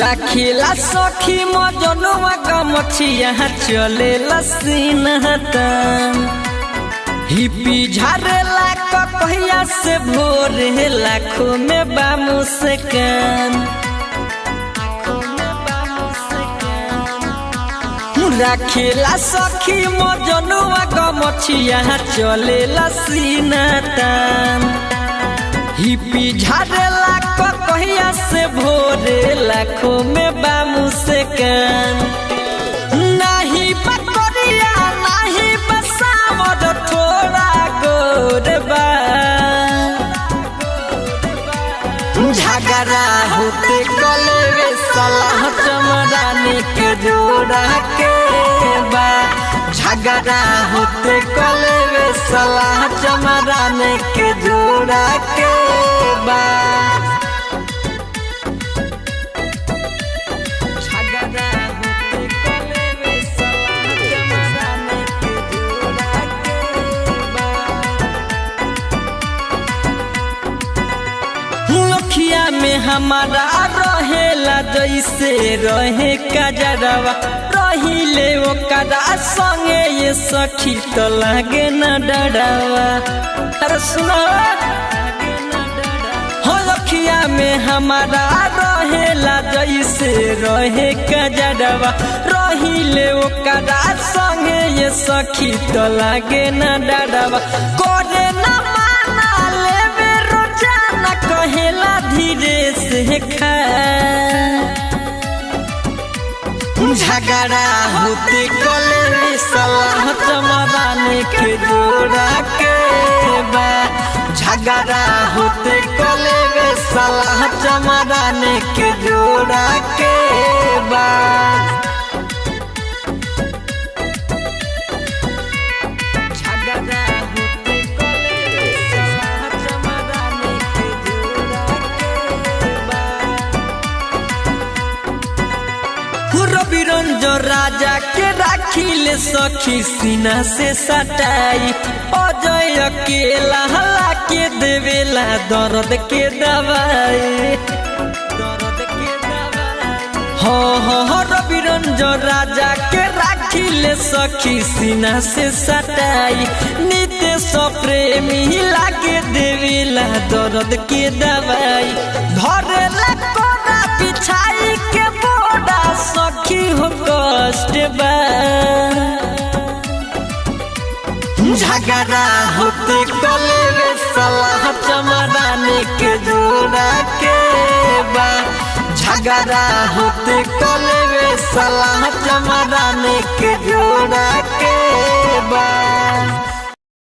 राखिला सखी मजनुआ गमछिया चलेला सीनहतन हिपी झारेला कहिया से भोरे लाखों में बामू से कान राखिला सखी मजनुआ गमछिया चलेला सीनहतन हिपी झारेला कहिया से भोरे लाखों में बामू से कान नहीं बकरिया नहीं बसावद थोड़ा गोरबा झगड़ा होते कलेवे सलाह चमराने के जोड़ा के बा झगड़ा होते कलेवे सलाह चमराने के जोड़ा के बा में हमारा रहेला जैसे रहे कजरवा रहिले ओकरा संगे ये सखी तो लागे न डरवा अरे सुनो हो लखिया में हमारा रहेला जैसे रहे कजरवा रहिले ओकरा संगे ये सखी तो लागे न डरवा करे न माना लेवे रोजाना कहेला धीरे से खा झगड़ा होते कले सलाह चमराने के जोड़ा के बा झगड़ा होते कले सलाह चमराने के जोड़ा के बा रविरंजन राजा के राखिले सखी सीना से सटाई अजय अकेला हला के देवेला दर्द के दवाई हो रविरंजन राजा के राखिले सखी सीना से सटाई नितेश प्रेमी लागे देवेला दर्द के दवाई धरेला कोना बिछाई के बोड़ा सखी हो कष्ट बा झगड़ा होते कलेवे सलाह चमराने के जोड़ा के बा झगड़ा होते कलेवे सलाह चमराने के जोड़ा के बा।